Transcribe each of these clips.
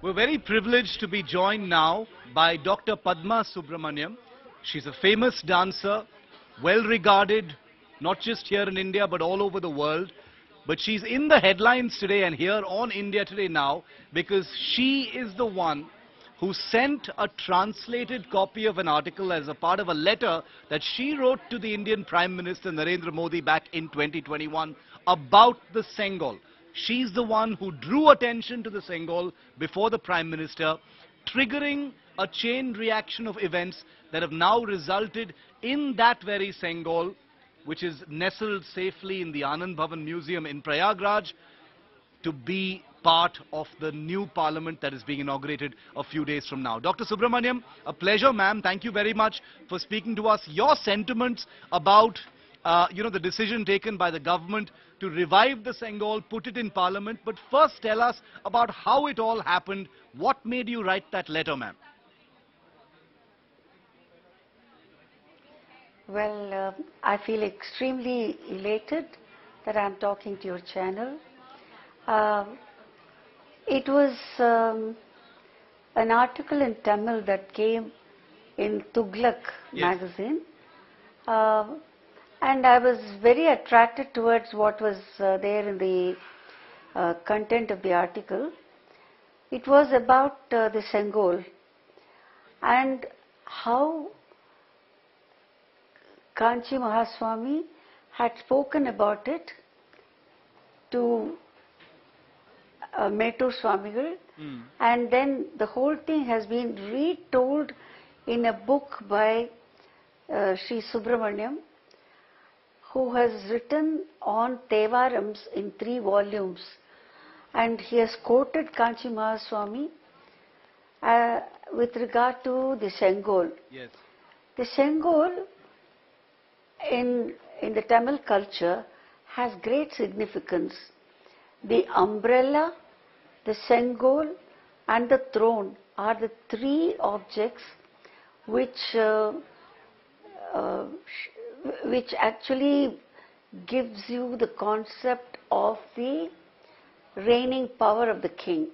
We're very privileged to be joined now by Dr. Padma Subrahmanyam. She's a famous dancer, well regarded, not just here in India but all over the world. But she's in the headlines today and here on India Today now because she is the one who sent a translated copy of an article as a part of a letter that she wrote to the Indian Prime Minister Narendra Modi back in 2021 about the Sengol. She's the one who drew attention to the Sengol before the Prime Minister, triggering a chain reaction of events that have now resulted in that very Sengol, which is nestled safely in the Anand Bhavan Museum in Prayagraj, to be part of the new parliament that is being inaugurated a few days from now. Dr. Subrahmanyam, a pleasure, ma'am. Thank you very much for speaking to us. Your sentiments about the decision taken by the government to revive the Sengol, put it in parliament. But first tell us about how it all happened. What made you write that letter, ma'am? Well, I feel extremely elated that I'm talking to your channel. It was an article in Tamil that came in Tughlaq magazine. And I was very attracted towards what was there in the content of the article. It was about the Sengol and how Kanchi Mahaswami had spoken about it to Mettur Swamigal, and then the whole thing has been retold in a book by Sri Subramanyam, who has written on Tevarams in 3 volumes, and he has quoted Kanchi Mahaswami with regard to the Sengol. Yes. The Sengol in the Tamil culture has great significance. The umbrella, the Sengol and the throne are the 3 objects which actually gives you the concept of the reigning power of the king.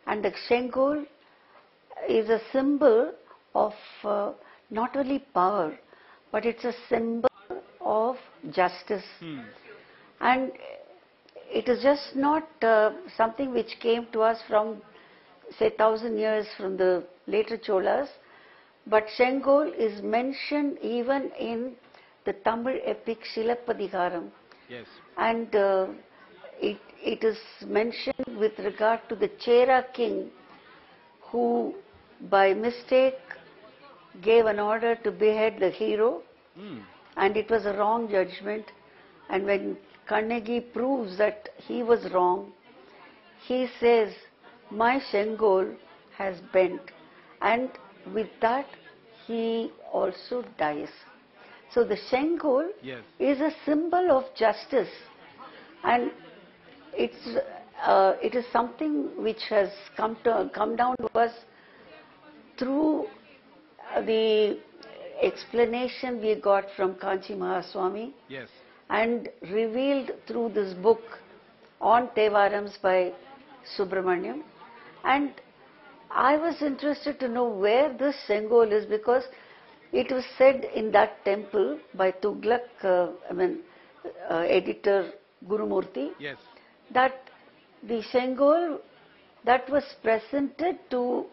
And the Sengol is a symbol of not only power, but it's a symbol of justice. And it is just not something which came to us from, say, 1,000 years from the later Cholas, but Sengol is mentioned even in the Tamil epic Silappadigaram. Yes. And it is mentioned with regard to the Chera king who by mistake gave an order to behead the hero, and it was a wrong judgment. And when Kannagi proves that he was wrong, he says, "My Sengol has bent," and with that he also dies. So the Sengol is a symbol of justice, and it is something which has come down to us through the explanation we got from Kanchi Mahaswami, and revealed through this book on Tevarams by Subramanyam. And I was interested to know where this Sengol is, because it was said in that temple by Tughlaq, editor Gurumurthy, that the Sengol that was presented to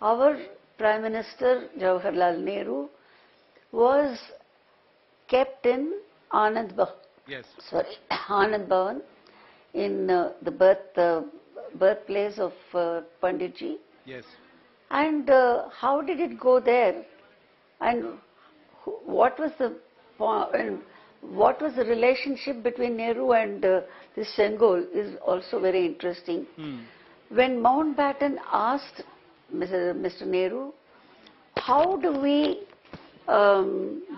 our Prime Minister Jawaharlal Nehru was kept in Anand Bhavan, in the birthplace of Panditji. And how did it go there? And what was the relationship between Nehru and this Sengol is also very interesting. When Mountbatten asked Mr. Nehru, how do we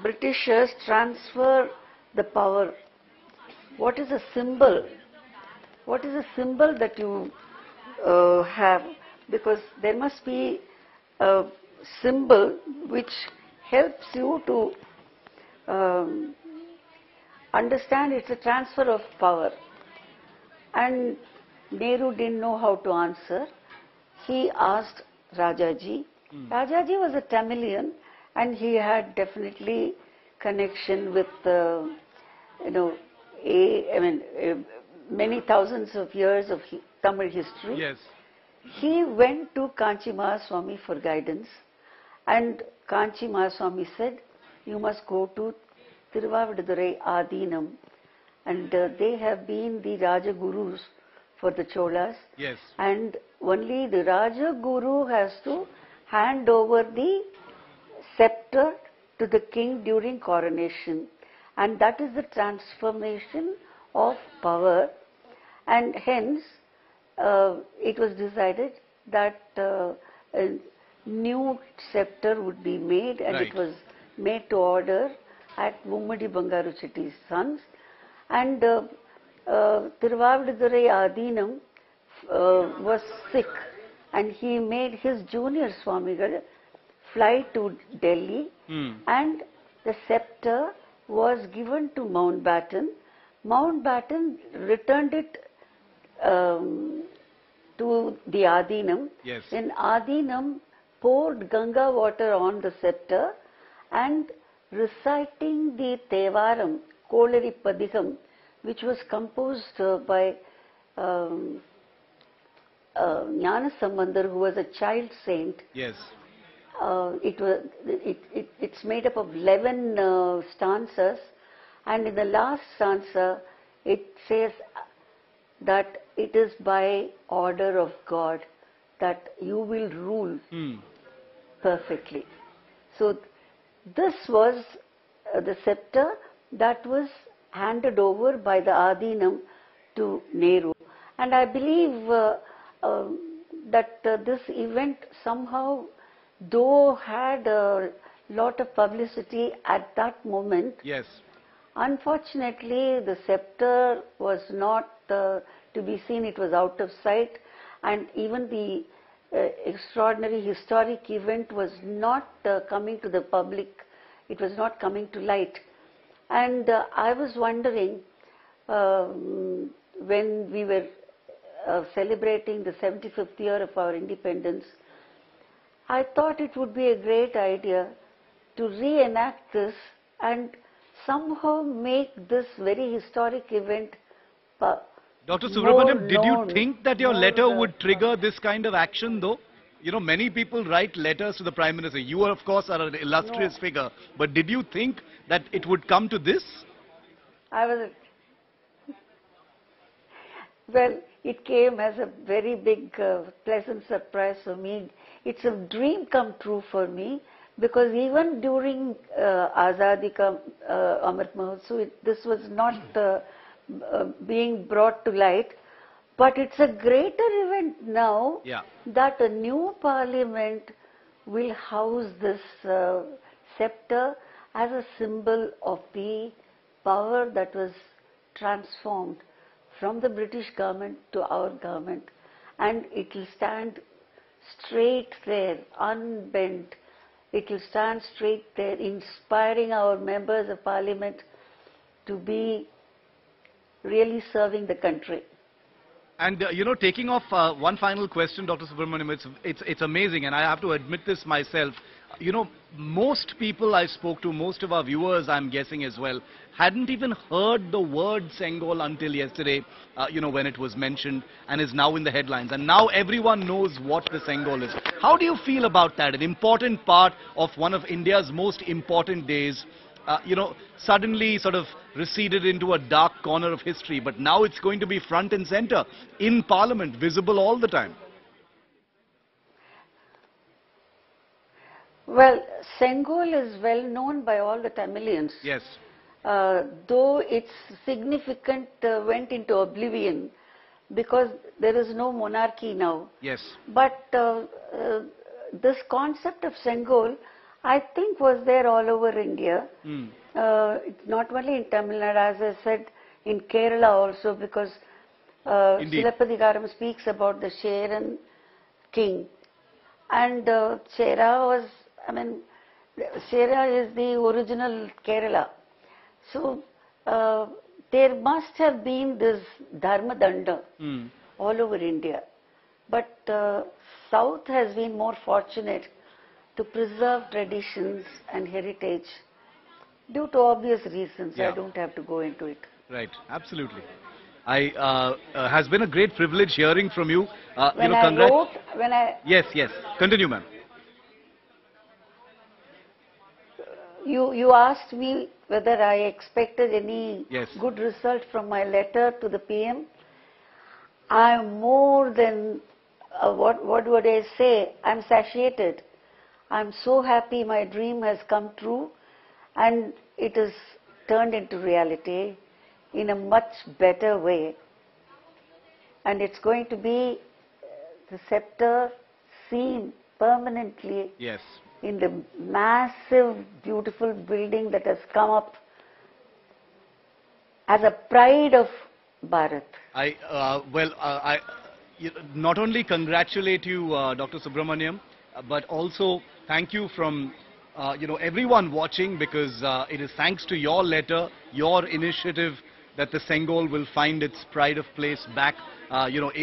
Britishers transfer the power? What is a symbol? What is a symbol that you have? Because there must be a symbol which helps you to understand it's a transfer of power. And Nehru didn't know how to answer. he asked Rajaji. Rajaji was a Tamilian, and he had definitely connection with, many thousands of years of Tamil history. Yes. He went to Kanchi Mahaswami for guidance, and Kanchi Mahaswami said, you must go to Tiruvavidurai Adinam, and they have been the Raja Gurus for the Cholas. Yes. And only the Raja Guru has to hand over the scepter to the king during coronation. And that is the transformation of power. And hence, it was decided that a new scepter would be made, and it was made to order at Mummadi Bangaru Chetty's sons. And Tiruvavidurai Adinam was sick, and he made his junior Swamigal fly to Delhi, and the scepter was given to Mountbatten. Mountbatten returned it to the Adinam. Yes. Then Adinam poured Ganga water on the scepter, and reciting the Tevaram, Kolari Padiham, which was composed by Jnana Sambandar, who was a child saint. Yes. It's made up of 11 stanzas, and in the last stanza it says that it is by order of God that you will rule perfectly. So this was the scepter that was handed over by the Adinam to Nehru. And I believe that this event somehow, though had a lot of publicity at that moment, Yes. unfortunately the scepter was not to be seen, it was out of sight, and even the extraordinary historic event was not coming to the public, it was not coming to light. And I was wondering, when we were celebrating the 75th year of our independence, I thought it would be a great idea to reenact this and somehow make this very historic event Dr. Subrahmanyam, did you known, think that your letter would trigger this kind of action though? You know, many people write letters to the Prime Minister. You, of course, are an illustrious figure. But did you think that it would come to this? Well, it came as a very big, pleasant surprise for me. It's a dream come true for me, because even during Azadi Ka Amrit Mahotsav, this was not being brought to light. But it's a greater event now that a new parliament will house this scepter as a symbol of the power that was transformed from the British government to our government. And it will stand straight there, unbent. It will stand straight there, inspiring our members of parliament to be really serving the country. And, taking off one final question, Dr. Subrahmanyam, it's amazing, and I have to admit this myself. Most people I spoke to, most of our viewers, I'm guessing as well, hadn't even heard the word Sengol until yesterday, when it was mentioned and is now in the headlines. And now everyone knows what the Sengol is. How do you feel about that? An important part of one of India's most important days, suddenly sort of receded into a dark corner of history, but now it's going to be front and center in Parliament, visible all the time. Well, Sengol is well known by all the Tamilians. Yes. Though its significance went into oblivion because there is no monarchy now. Yes. But this concept of Sengol, I think, was there all over India. Not only in Tamil Nadu, as I said, in Kerala also, because Silappatikaram speaks about the Cheran king. And Chera was, Chera is the original Kerala. So there must have been this Dharma Danda all over India. But South has been more fortunate to preserve traditions and heritage due to obvious reasons. Yeah. I don't have to go into it. Right, absolutely. Has been a great privilege hearing from you. When I wrote, when I Yes, yes. Continue, ma'am. you asked me whether I expected any Yes. good result from my letter to the PM. I am more than what would I say? I'm satiated. I'm so happy my dream has come true, and it is turned into reality in a much better way. And it's going to be the scepter seen permanently Yes. in the massive, beautiful building that has come up as a pride of Bharat. I not only congratulate you, Dr. Subramanyam, but also thank you from everyone watching, because it is thanks to your letter, your initiative, that the Sengol will find its pride of place back,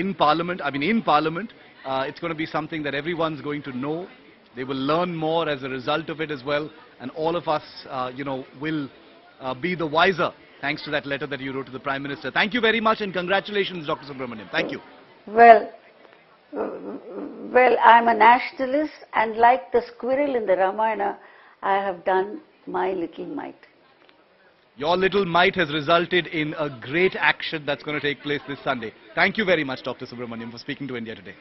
in Parliament. I mean, in Parliament, it's going to be something that everyone's going to know. They will learn more as a result of it as well, and all of us, will be the wiser thanks to that letter that you wrote to the Prime Minister. Thank you very much, and congratulations, Dr. Subramanyam. Thank you. Well, I'm a nationalist, and like the squirrel in the Ramayana, I have done my little mite. Your little mite has resulted in a great action that's going to take place this Sunday. Thank you very much, Dr. Subramanyam, for speaking to India Today.